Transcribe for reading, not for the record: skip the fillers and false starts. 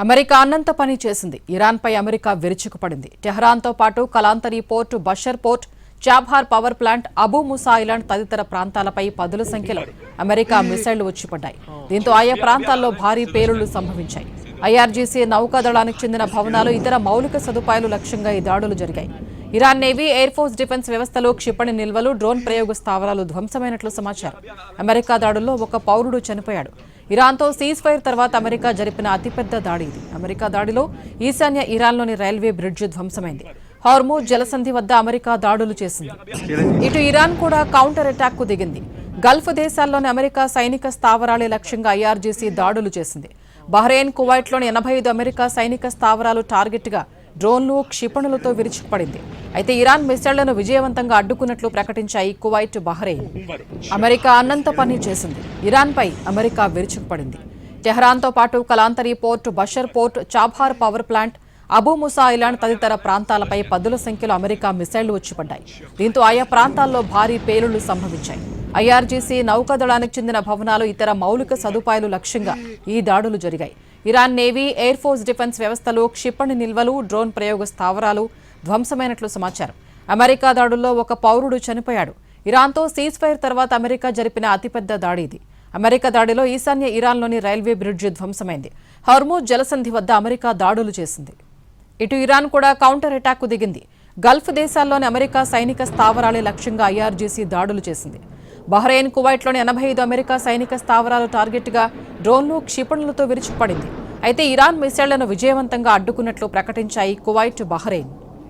America అన్నంత పని చేసింది. ఇరాన్పై అమెరికా విరుచుకుపడింది. టెహ్రాన్తో పాటు Kalantari port, Bushehr port, Chabahar power plant, Abu Musa island తదితర ప్రాంతాలపై పదుల సంఖ్యలో అమెరికా మిసైళ్లు వచ్చిపడ్డాయి. దీంతో ఆయా ప్రాంతాల్లో భారీ పేలుళ్లు సంభవించాయి. ఐఆర్జీసీ నౌకాదళానికి చెందిన భవనాలు, ఇతర మౌలిక సదుపాయాలు లక్ష్యంగా ఈ దాడులు జరిగాయి. Iran navy, air force defence వ్యవస్థలు, క్షిపణి నిల్వలు, డ్రోన్ ప్రయోగ స్థావరాలు ధ్వంసమైనట్లు సమాచారం. అమెరికా దాడుల్లో ఒక పౌరుడు చనిపోయాడు. ఇరాన్తో సీజ్ ఫైర్ తర్వాత అమెరికా జరిపిన అతిపెద్ద దాడి ఇది. అమెరికా దాడిలో ఈశాన్య ఇరాన్లోని రైల్వే బ్రిడ్జ్ ధ్వంసమైంది. హార్మూజ్ జలసంధి వద్ద అమెరికా దాడులు చేసింది. ఇటు ఇరాన్ కూడా కౌంటర్ అటాక్ కు దిగింది. గల్ఫ్ దేశాల్లోని అమెరికా సైనిక స్థావరాలే లక్ష్యంగా ఐఆర్జీసీ దాడులు చేసింది. బహ్రెయిన్, కువైట్లోని 85 అమెరికా సైనిక స్థావరాలు టార్గెట్గా డ్రోన్లు, క్షిపణులతో విరుచుకుపడింది. అయితే ఇరాన్ మిసైళ్లను విజయవంతంగా అడ్డుకున్నట్లు ప్రకటించాయి కువైట్, బహ్రెయిన్. అమెరికా అన్నంత పని చేసింది. ఇరాన్పై అమెరికా విరుచుకుపడింది. టెహ్రాన్తో పాటు Kalantari port, Bushehr port, Chabahar power plant, Abu Musa island తదితర ప్రాంతాలపై పదుల సంఖ్యలో అమెరికా మిసైళ్లు వచ్చిపడ్డాయి. దీంతో ఆయా ప్రాంతాల్లో భారీ పేలుళ్లు సంభవించాయి. ఐఆర్జీసీ నౌకాదళానికి చెందిన భవనాలు, ఇతర మౌలిక సదుపాయాలు లక్ష్యంగా ఈ దాడులు జరిగాయి. Iran navy, air force defence వ్యవస్థలు, క్షిపణి నిల్వలు, డ్రోన్ ప్రయోగ స్థావరాలు ధ్వంసమైనట్లు సమాచారం. అమెరికా దాడుల్లో ఒక పౌరుడు చనిపోయాడు. ఇరాన్తో సీజ్ ఫైర్ తర్వాత అమెరికా జరిపిన అతిపెద్ద దాడి ఇది. అమెరికా దాడిలో ఈశాన్య ఇరాన్లోని రైల్వే బ్రిడ్జ్ ధ్వంసమైంది. హార్మూజ్ జలసంధి వద్ద అమెరికా దాడులు చేసింది. ఇటు ఇరాన్ కూడా కౌంటర్ అటాక్ కు దిగింది. గల్ఫ్ దేశాల్లోని అమెరికా సైనిక స్థావరాలే లక్ష్యంగా ఐఆర్జీసీ దాడులు చేసింది. బహ్రెయిన్, కువైట్లోని 85 అమెరికా సైనిక స్థావరాలు టార్గెట్గా డ్రోన్లు, క్షిపణులతో విరుచుకుపడింది. అయితే ఇరాన్ మిసైళ్లను విజయవంతంగా అడ్డుకున్నట్లు ప్రకటించాయి కువైట్, బహ్రెయిన్.